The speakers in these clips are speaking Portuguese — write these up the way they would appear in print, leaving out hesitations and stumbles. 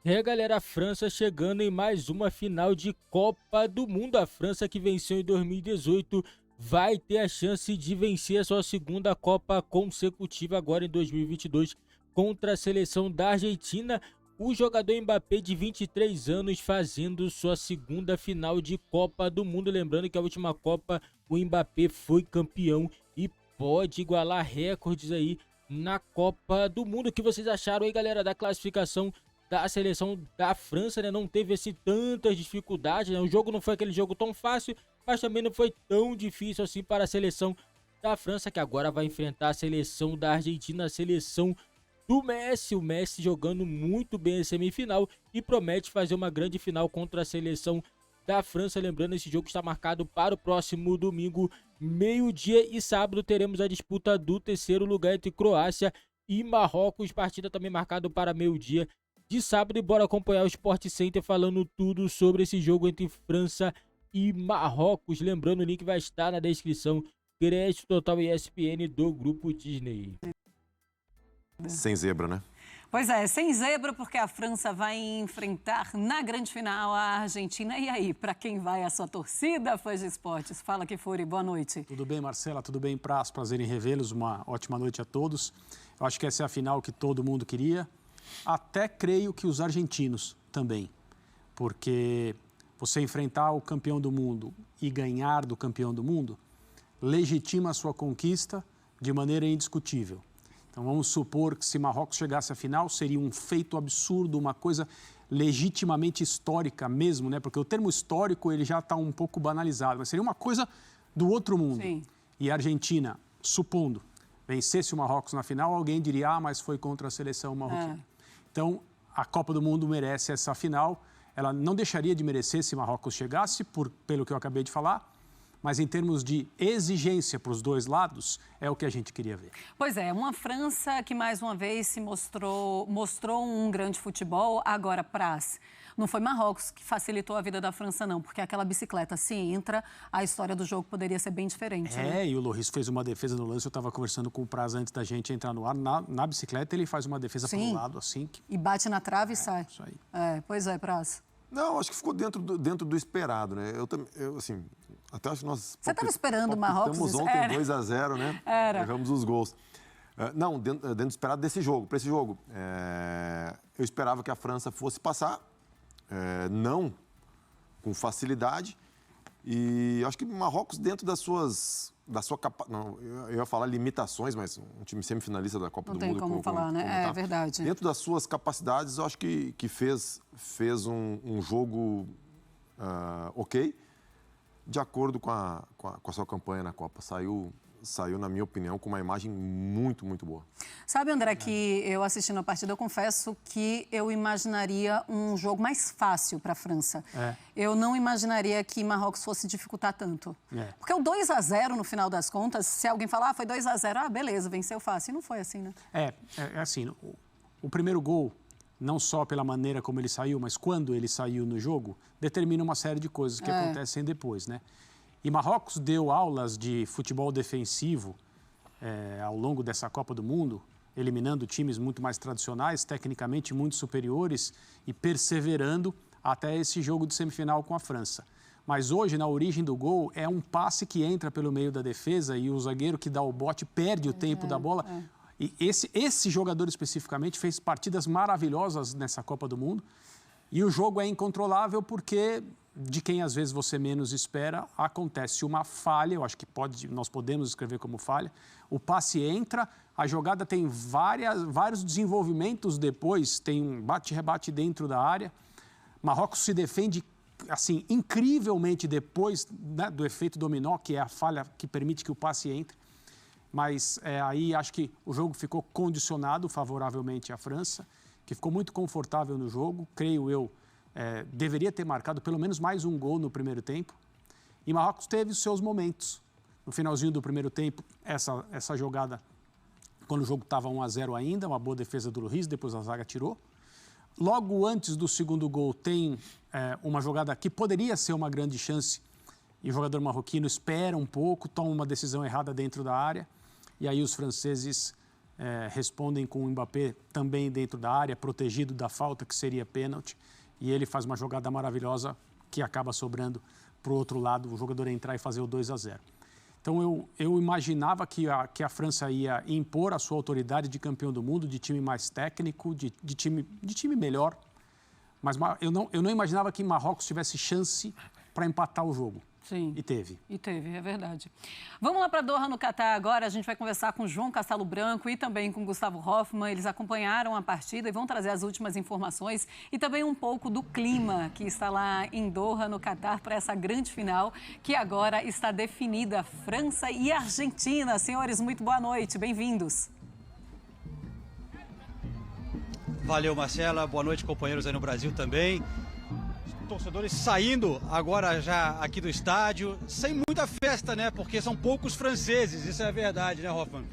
É, galera, a França chegando em mais uma final de Copa do Mundo. A França que venceu em 2018 vai ter a chance de vencer a sua segunda Copa consecutiva agora em 2022 contra a seleção da Argentina. O jogador Mbappé de 23 anos fazendo sua segunda final de Copa do Mundo. Lembrando que a última Copa o Mbappé foi campeão e pode igualar recordes aí na Copa do Mundo. O que vocês acharam aí, galera, da classificação da seleção da França, né? Não teve assim tantas dificuldades, né? O jogo não foi aquele jogo tão fácil, mas também não foi tão difícil assim para a seleção da França, que agora vai enfrentar a seleção da Argentina, a seleção do Messi. O Messi jogando muito bem a semifinal e promete fazer uma grande final contra a seleção da França. Lembrando, esse jogo está marcado para o próximo domingo, meio-dia, e sábado teremos a disputa do terceiro lugar entre Croácia e Marrocos, partida também marcada para meio-dia de sábado. E bora acompanhar o Sport Center falando tudo sobre esse jogo entre França e Marrocos. Lembrando, o link vai estar na descrição. Crédito Total ESPN do Grupo Disney. Sem zebra, né? Pois é, sem zebra, porque a França vai enfrentar na grande final a Argentina. E aí, para quem vai a sua torcida, fãs de esportes? Fala, Kfouri, boa noite. Tudo bem, Marcela? Tudo bem, prazer em revê-los. Uma ótima noite a todos. Eu acho que essa é a final que todo mundo queria. Até creio que os argentinos também, porque você enfrentar o campeão do mundo e ganhar do campeão do mundo legitima a sua conquista de maneira indiscutível. Então vamos supor que se Marrocos chegasse à final, seria um feito absurdo, uma coisa legitimamente histórica mesmo, né? Porque o termo histórico ele já está um pouco banalizado, mas seria uma coisa do outro mundo. Sim. E a Argentina, supondo, vencesse o Marrocos na final, alguém diria, mas foi contra a seleção marroquina. Então, a Copa do Mundo merece essa final. Ela não deixaria de merecer se Marrocos chegasse, pelo que eu acabei de falar, mas em termos de exigência para os dois lados, é o que a gente queria ver. Pois é, uma França que mais uma vez se mostrou um grande futebol. Agora, Praz, não foi Marrocos que facilitou a vida da França, não, porque aquela bicicleta, se entra, a história do jogo poderia ser bem diferente. Né? E o Loris fez uma defesa no lance. Eu estava conversando com o Praz antes da gente entrar no ar. Na bicicleta, ele faz uma defesa para o lado, assim. E bate na trave e sai. Isso aí. Pois é, Praz. Não, acho que ficou dentro do esperado, né? Eu assim, até acho que nós... Você estava esperando o Marrocos? Estamos ontem 2-0, né? Erramos os gols. Não, dentro do esperado desse jogo, para esse jogo. Eu esperava que a França fosse passar, não com facilidade, e acho que o Marrocos, dentro da sua capacidade, eu ia falar limitações, mas um time semifinalista da Copa do Mundo... Não tem como falar, né? É verdade. Dentro das suas capacidades, eu acho que fez um jogo ok, de acordo com a sua campanha na Copa. Saiu, na minha opinião, com uma imagem muito, muito boa. Sabe, André, que eu assistindo a partida, eu confesso que eu imaginaria um jogo mais fácil para a França. Eu não imaginaria que Marrocos fosse dificultar tanto. Porque o 2-0, no final das contas, se alguém falar, foi 2-0, beleza, venceu fácil. E não foi assim, né? É assim, o primeiro gol, não só pela maneira como ele saiu, mas quando ele saiu no jogo, determina uma série de coisas que acontecem depois, né? E Marrocos deu aulas de futebol defensivo ao longo dessa Copa do Mundo, eliminando times muito mais tradicionais, tecnicamente muito superiores e perseverando até esse jogo de semifinal com a França. Mas hoje, na origem do gol, é um passe que entra pelo meio da defesa e o zagueiro que dá o bote perde o tempo da bola. E esse jogador especificamente fez partidas maravilhosas nessa Copa do Mundo. E o jogo é incontrolável porque, de quem às vezes você menos espera, acontece uma falha. Eu acho que nós podemos escrever como falha. O passe entra, a jogada tem vários desenvolvimentos depois, tem um bate-rebate dentro da área. Marrocos se defende assim, incrivelmente depois, né, do efeito dominó, que é a falha que permite que o passe entre. Mas aí acho que o jogo ficou condicionado favoravelmente à França, que ficou muito confortável no jogo, creio eu, deveria ter marcado pelo menos mais um gol no primeiro tempo. E Marrocos teve os seus momentos. No finalzinho do primeiro tempo, essa jogada, quando o jogo estava 1-0 ainda, uma boa defesa do Loris, depois a zaga tirou. Logo antes do segundo gol, tem uma jogada que poderia ser uma grande chance, e o jogador marroquino espera um pouco, toma uma decisão errada dentro da área, e aí os franceses respondem com o Mbappé também dentro da área, protegido da falta, que seria pênalti, e ele faz uma jogada maravilhosa que acaba sobrando para o outro lado, o jogador entrar e fazer o 2-0. Então, eu imaginava que a França ia impor a sua autoridade de campeão do mundo, de time mais técnico, de time melhor. Mas eu não imaginava que Marrocos tivesse chance para empatar o jogo. Sim. E teve. É verdade. Vamos lá para Doha, no Catar, agora. A gente vai conversar com João Castelo Branco e também com Gustavo Hoffmann. Eles acompanharam a partida e vão trazer as últimas informações e também um pouco do clima que está lá em Doha, no Catar, para essa grande final que agora está definida. França e Argentina. Senhores, muito boa noite. Bem-vindos. Valeu, Marcela. Boa noite, companheiros aí no Brasil também. Torcedores saindo agora já aqui do estádio, sem muita festa, né? Porque são poucos franceses, isso é a verdade, né, Hoffmann?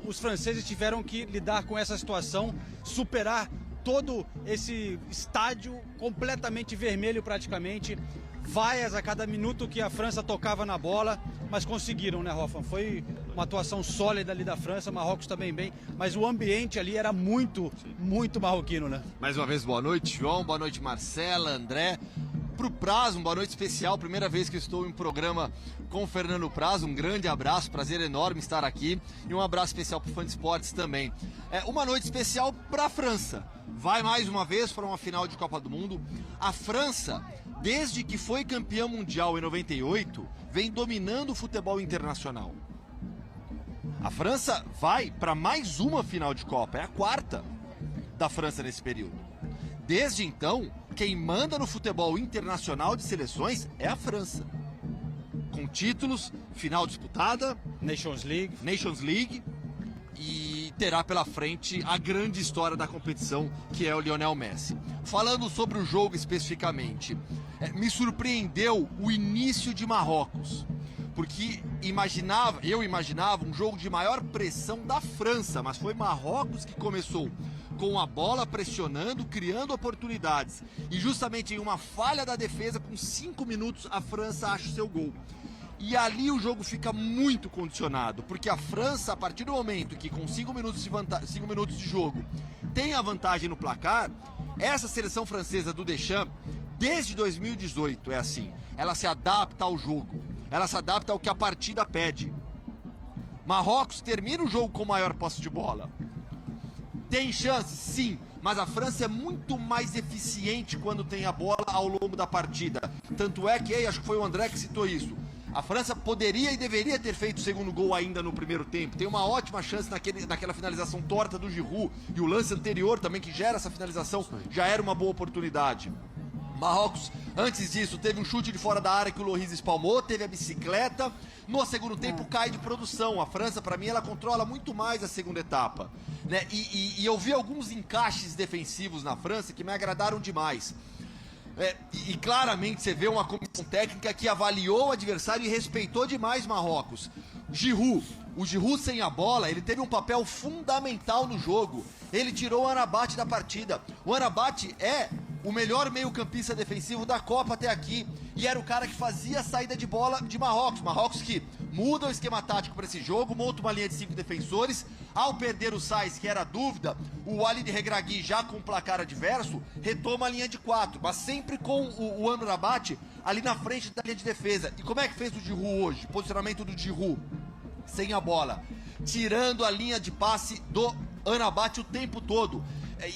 Os franceses tiveram que lidar com essa situação, superar todo esse estádio completamente vermelho praticamente, vaias a cada minuto que a França tocava na bola, mas conseguiram, né, Hoffmann? Foi uma atuação sólida ali da França, Marrocos também bem, mas o ambiente ali era muito marroquino, né? Mais uma vez, boa noite, João, boa noite, Marcela, André. Pro Praz, uma noite especial, primeira vez que eu estou em programa com o Fernando Praz, um grande abraço, prazer enorme estar aqui, e um abraço especial pro Fã de Esportes também. Uma noite especial para a França, vai mais uma vez para uma final de Copa do Mundo. A França, desde que foi campeã mundial em 98, vem dominando o futebol internacional. A França vai para mais uma final de Copa, é a quarta da França nesse período. Desde então, quem manda no futebol internacional de seleções é a França. Com títulos, final disputada, Nations League, e terá pela frente a grande história da competição, que é o Lionel Messi. Falando sobre o jogo especificamente, me surpreendeu o início de Marrocos, porque eu imaginava um jogo de maior pressão da França, mas foi Marrocos que começou com a bola pressionando, criando oportunidades, e justamente em uma falha da defesa, com 5 minutos, a França acha o seu gol. E ali o jogo fica muito condicionado, porque a França, a partir do momento que com 5 minutos de jogo tem a vantagem no placar, essa seleção francesa do Deschamps, desde 2018 é assim, ela se adapta ao jogo, ela se adapta ao que a partida pede. Marrocos termina o jogo com maior posse de bola. Tem chance, sim, mas a França é muito mais eficiente quando tem a bola ao longo da partida. Tanto é que, acho que foi o André que citou isso, a França poderia e deveria ter feito o segundo gol ainda no primeiro tempo. Tem uma ótima chance naquela finalização torta do Giroud, e o lance anterior também que gera essa finalização já era uma boa oportunidade. Marrocos, antes disso, teve um chute de fora da área que o Lloris espalmou, teve a bicicleta. No segundo tempo cai de produção. A França, para mim, ela controla muito mais a segunda etapa, né? E eu vi alguns encaixes defensivos na França que me agradaram demais. E claramente você vê uma comissão técnica que avaliou o adversário e respeitou demais Marrocos. O Giroud sem a bola, ele teve um papel fundamental no jogo. Ele tirou o Amrabat da partida. O Amrabat é o melhor meio-campista defensivo da Copa até aqui, e era o cara que fazia a saída de bola de Marrocos. Marrocos que muda o esquema tático para esse jogo, monta uma linha de 5 defensores. Ao perder o Saïss, que era a dúvida, o Walid Regragui, já com o placar adverso, retoma a linha de 4, mas sempre com o Amrabat ali na frente da linha de defesa. E como é que fez o Giroud hoje? Posicionamento do Giroud sem a bola, tirando a linha de passe do Amrabat o tempo todo.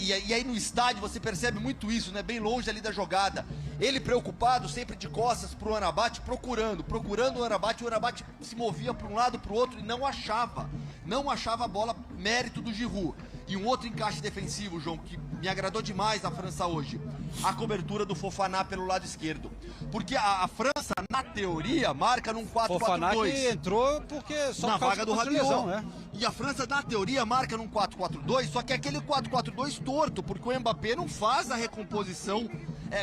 E aí no estádio você percebe muito isso, né? Bem longe ali da jogada. Ele preocupado, sempre de costas pro Amrabat, procurando o Amrabat. O Amrabat se movia para um lado, para o outro e não achava a bola, mérito do Giroud. E um outro encaixe defensivo, João, que me agradou demais na França hoje, a cobertura do Fofana pelo lado esquerdo. Porque a França, na teoria, marca num 4-4-2. Fofana que entrou porque só na vaga do Rabiot, lesão, né? E a França, na teoria, marca num 4-4-2, só que é aquele 4-4-2 torto, porque o Mbappé não faz a recomposição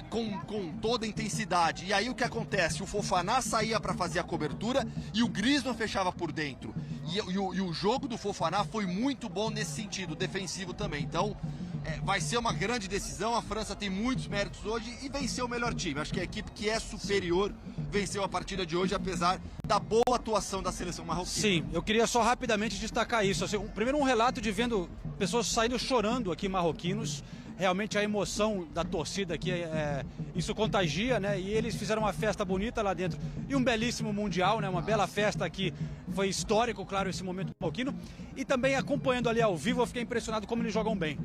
com toda a intensidade. E aí o que acontece? O Fofana saía para fazer a cobertura e o Griezmann fechava por dentro. E o jogo do Fofana foi muito bom nesse sentido, defensivo também. Então, vai ser uma grande decisão. A França tem muitos méritos hoje e venceu o melhor time. Acho que a equipe que é superior venceu a partida de hoje, apesar da boa atuação da seleção marroquina. Sim, eu queria só rapidamente destacar isso. Assim, primeiro, um relato de vendo pessoas saindo chorando aqui, marroquinos. Realmente a emoção da torcida aqui, isso contagia, né? E eles fizeram uma festa bonita lá dentro. E um belíssimo Mundial, né? Uma bela festa aqui. Foi histórico, claro, esse momento marroquino. E também acompanhando ali ao vivo, eu fiquei impressionado como eles jogam bem.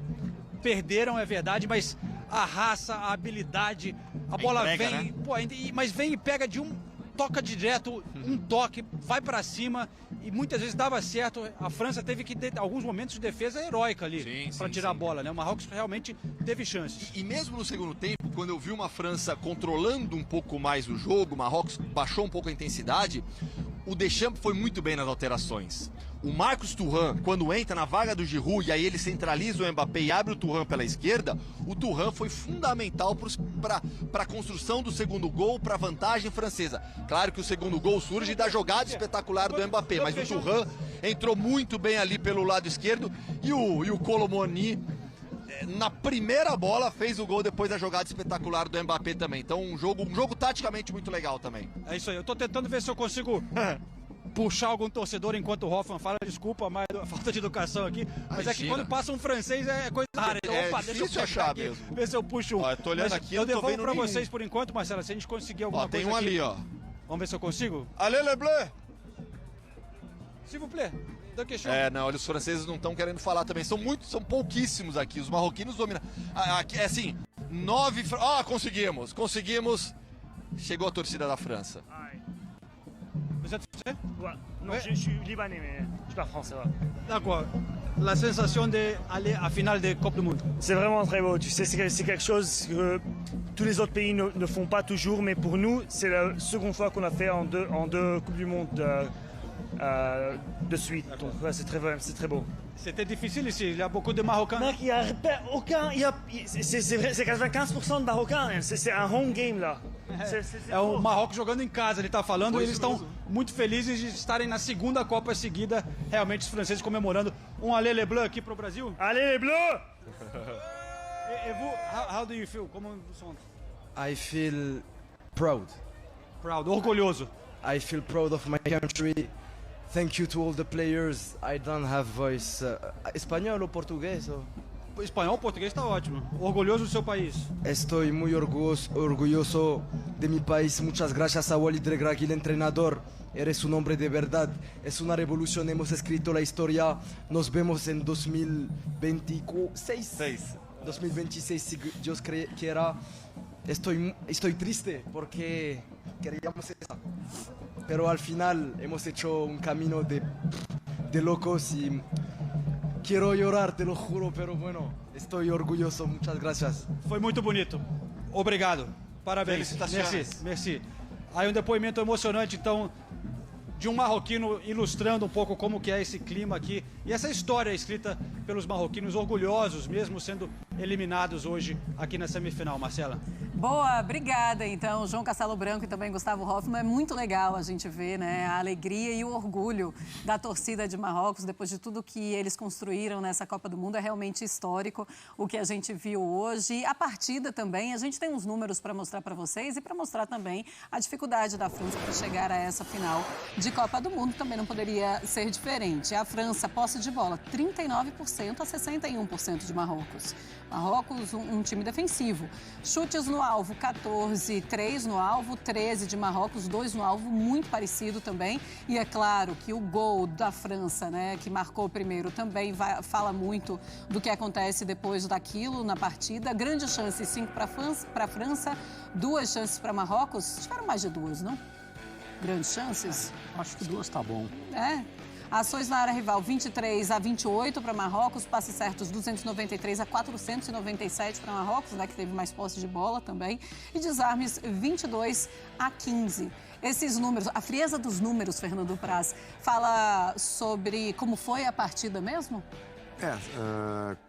Perderam, é verdade, mas a raça, a habilidade, a bola entrega, vem, né? pô, mas vem e pega de toca direto, um toque, vai pra cima e muitas vezes dava certo. A França teve que ter alguns momentos de defesa heróica ali para tirar a bola, né? O Marrocos realmente teve chances. E mesmo no segundo tempo, quando eu vi uma França controlando um pouco mais o jogo, o Marrocos baixou um pouco a intensidade, o Deschamps foi muito bem nas alterações. O Marcos Thuram, quando entra na vaga do Giroud e aí ele centraliza o Mbappé e abre o Thuram pela esquerda, o Thuram foi fundamental para a construção do segundo gol, para a vantagem francesa. Claro que o segundo gol surge da jogada espetacular do Mbappé, mas o Thuram entrou muito bem ali pelo lado esquerdo e o Colomoni, na primeira bola, fez o gol depois da jogada espetacular do Mbappé também. Então um jogo taticamente muito legal também. É isso aí, eu tô tentando ver se eu consigo puxar algum torcedor enquanto o Hoffman fala, desculpa, mas a falta de educação aqui, mas Imagina. é que quando passa um francês é coisa rara. Então, opa, deixa eu difícil achar achar aqui, mesmo. ver se eu puxo um. Ó, eu tô olhando aqui, eu não tô devolvo vendo pra nenhum. vocês por enquanto, Marcela, se a gente conseguir alguma Ó, coisa tem um aqui. ali, ó. Vamos ver se eu consigo? Allez, les bleus! S'il vous plaît, da question. Não, olha, os franceses não estão querendo falar também. São pouquíssimos aqui. Os marroquinos dominam. Aqui, é assim, 9... conseguimos. Chegou a torcida da França. Vous êtes français? Ouais. Non, Ouais. je suis libanais, mais je parle français. Ouais. D'accord. La sensation d'aller à finale de Coupe du Monde. C'est vraiment très beau. Tu sais, c'est quelque chose que tous les autres pays ne font pas toujours, mais pour nous, c'est la seconde fois qu'on a fait en deux Coupes du Monde de suite. Donc, ouais, c'est très beau. C'était difficile ici, il y a beaucoup de Marocains. Mec, il n'y a aucun. C'est vrai, c'est 95% de Marocains. Hein. C'est un home game là. É o Marrocos jogando em casa, ele tá falando, e eles estão muito felizes de estarem na segunda Copa seguida, realmente os franceses comemorando. Um Allez les Bleus aqui pro Brasil. Allez les Bleus! E vous, how do you feel? Como vous sente? I feel proud. Proud, orgulhoso. I feel proud of my country. Thank you to all the players. I don't have voice. Espanhol ou português? Espanhol, português tá ótimo. Orgulhoso do seu país. Estoy muy orgulloso de mi país. Muchas gracias a Walid Regragui, el entrenador. Eres un hombre de verdad. Es una revolución. Hemos escrito la historia. Nos vemos en 2026. 2026, si Dios quiera. Estoy triste porque queríamos esa. Pero al final hemos hecho un camino de locos y quiero llorar, te lo juro, pero bueno, estoy orgulloso. Muchas gracias. Foi muito bonito. Obrigado. Parabéns. Felicitações. Merci. Aí um depoimento emocionante, então, de um marroquino ilustrando um pouco como que é esse clima aqui e essa história escrita pelos marroquinos orgulhosos, mesmo sendo eliminados hoje aqui na semifinal. Marcela. Boa, obrigada. Então, João Castelo Branco e também Gustavo Hoffman, é muito legal a gente ver, né, a alegria e o orgulho da torcida de Marrocos depois de tudo que eles construíram nessa Copa do Mundo. É realmente histórico o que a gente viu hoje. A partida também, a gente tem uns números para mostrar para vocês e para mostrar também a dificuldade da França para chegar a essa final de Copa do Mundo. Também não poderia ser diferente. A França, posse de bola, 39% a 61% de Marrocos. Marrocos, um time defensivo. Chutes no alvo, 14, 3 no alvo, 13 de Marrocos, 2 no alvo, muito parecido também. E é claro que o gol da França, né, que marcou primeiro, também fala muito do que acontece depois daquilo na partida. Grande chance, 5 para a França, 2 chances para Marrocos. Tiveram mais de 2, não? Grandes chances? Acho que 2 tá bom. É. Ações na área rival, 23 a 28 para Marrocos, passes certos 293 a 497 para Marrocos, né, que teve mais posse de bola também, e desarmes 22 a 15. Esses números, a frieza dos números, Fernando Praz, fala sobre como foi a partida mesmo?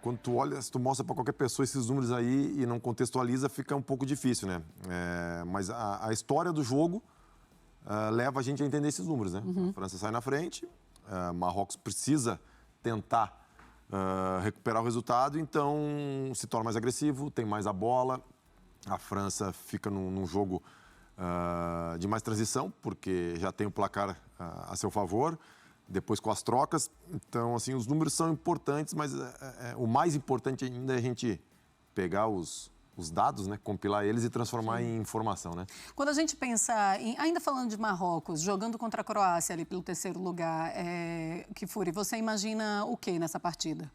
Quando tu olha, se tu mostra para qualquer pessoa esses números aí e não contextualiza, fica um pouco difícil, né? Mas a história do jogo leva a gente a entender esses números, né? A França sai na frente, Marrocos precisa tentar recuperar o resultado, então se torna mais agressivo, tem mais a bola. A França fica num jogo de mais transição, porque já tem o placar a seu favor, depois com as trocas. Então, assim, os números são importantes, mas o mais importante ainda é a gente pegar os dados, né, compilar eles e transformar em informação, né? Quando a gente pensa, ainda falando de Marrocos, jogando contra a Croácia ali pelo terceiro lugar, Kfouri, você imagina o que nessa partida?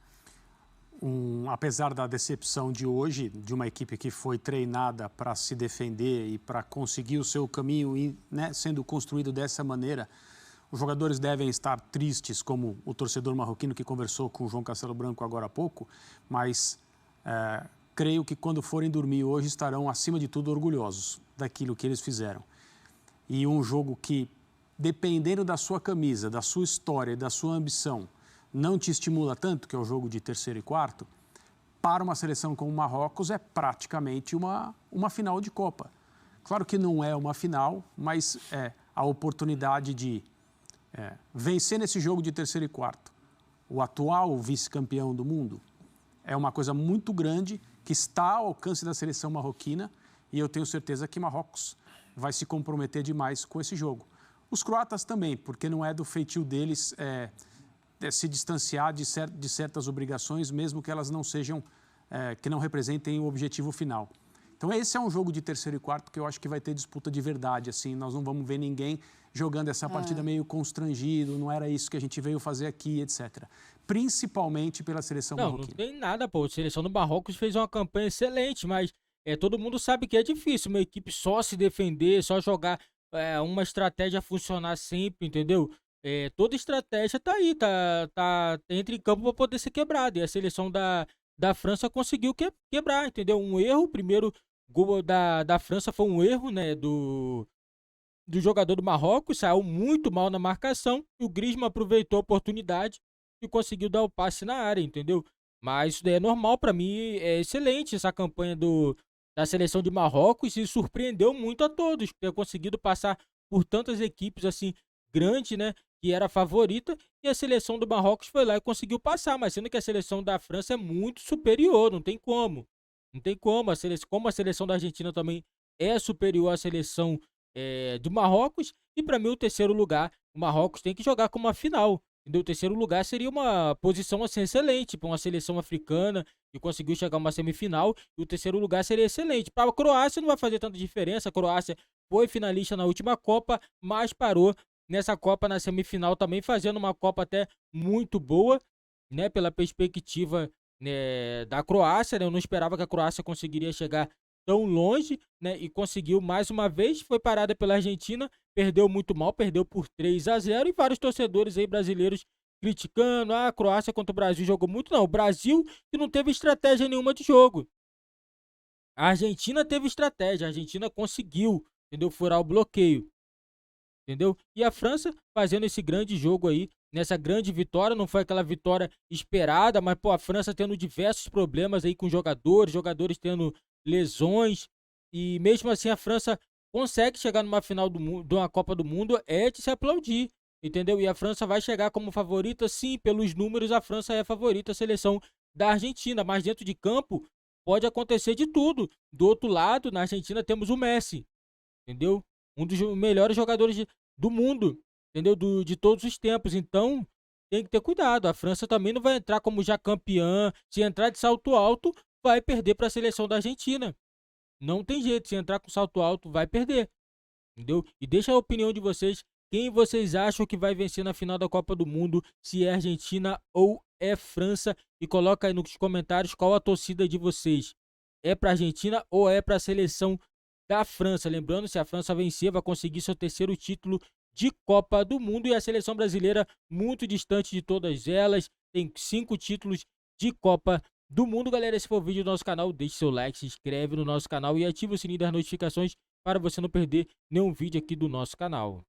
Apesar da decepção de hoje, de uma equipe que foi treinada para se defender e para conseguir o seu caminho, né, sendo construído dessa maneira, os jogadores devem estar tristes, como o torcedor marroquino que conversou com o João Castelo Branco agora há pouco, mas creio que quando forem dormir hoje estarão, acima de tudo, orgulhosos daquilo que eles fizeram. E um jogo que, dependendo da sua camisa, da sua história e da sua ambição, não te estimula tanto, que é o jogo de terceiro e quarto, para uma seleção como o Marrocos é praticamente uma final de Copa. Claro que não é uma final, mas é a oportunidade de vencer nesse jogo de terceiro e quarto o atual vice-campeão do mundo. É uma coisa muito grande que está ao alcance da seleção marroquina e eu tenho certeza que Marrocos vai se comprometer demais com esse jogo. Os croatas também, porque não é do feitio deles se distanciar de certas obrigações, mesmo que elas não sejam, que não representem o objetivo final. Então esse é um jogo de terceiro e quarto que eu acho que vai ter disputa de verdade, assim, nós não vamos ver ninguém jogando essa partida meio constrangido, não era isso que a gente veio fazer aqui, etc. Principalmente pela seleção marroquina. Não tem nada, pô, a seleção do Marrocos fez uma campanha excelente, mas todo mundo sabe que é difícil uma equipe só se defender, só jogar uma estratégia funcionar sempre, entendeu? Toda estratégia tá aí, entra em campo para poder ser quebrada. E a seleção da França conseguiu quebrar, entendeu? Um erro, o primeiro gol da França foi um erro, né, do jogador do Marrocos, saiu muito mal na marcação e o Griezmann aproveitou a oportunidade e conseguiu dar o passe na área, entendeu? Mas isso daí é normal, para mim é excelente essa campanha da seleção de Marrocos e surpreendeu muito a todos, ter conseguido passar por tantas equipes assim grandes, né, que era a favorita, e a seleção do Marrocos foi lá e conseguiu passar, mas sendo que a seleção da França é muito superior, não tem como. Não tem como, como a seleção da Argentina também é superior à seleção do Marrocos, e para mim o terceiro lugar, o Marrocos tem que jogar como uma final. Entendeu? O terceiro lugar seria uma posição assim, excelente para uma seleção africana que conseguiu chegar a uma semifinal, e o terceiro lugar seria excelente. Para a Croácia não vai fazer tanta diferença, a Croácia foi finalista na última Copa, mas parou nessa Copa na semifinal também, fazendo uma Copa até muito boa, né, pela perspectiva, né, da Croácia, né? Eu não esperava que a Croácia conseguiria chegar tão longe, né, e conseguiu mais uma vez, foi parada pela Argentina, perdeu muito mal, perdeu por 3-0, e vários torcedores aí brasileiros criticando, a Croácia contra o Brasil jogou muito. Não, o Brasil que não teve estratégia nenhuma de jogo. A Argentina teve estratégia, a Argentina conseguiu, entendeu, furar o bloqueio, entendeu? E a França fazendo esse grande jogo aí, nessa grande vitória, não foi aquela vitória esperada, mas pô, a França tendo diversos problemas aí com jogadores tendo lesões, e mesmo assim a França consegue chegar numa final de uma Copa do Mundo, é de se aplaudir, entendeu? E a França vai chegar como favorita, sim, pelos números a França é a favorita, a seleção da Argentina, mas dentro de campo pode acontecer de tudo. Do outro lado, na Argentina temos o Messi, entendeu? Um dos melhores jogadores do mundo, entendeu? De todos os tempos, então tem que ter cuidado. A França também não vai entrar como já campeã, se entrar de salto alto, vai perder para a seleção da Argentina. Não tem jeito, se entrar com salto alto, vai perder, entendeu? E deixa a opinião de vocês, quem vocês acham que vai vencer na final da Copa do Mundo, se é Argentina ou é França, e coloca aí nos comentários qual a torcida de vocês. É para a Argentina ou é para a seleção da França? Lembrando, se a França vencer, vai conseguir seu terceiro título de Copa do Mundo, e a seleção brasileira muito distante de todas elas, tem 5 títulos de Copa do Mundo. Galera, esse foi o vídeo do nosso canal, deixe seu like, se inscreve no nosso canal e ative o sininho das notificações para você não perder nenhum vídeo aqui do nosso canal.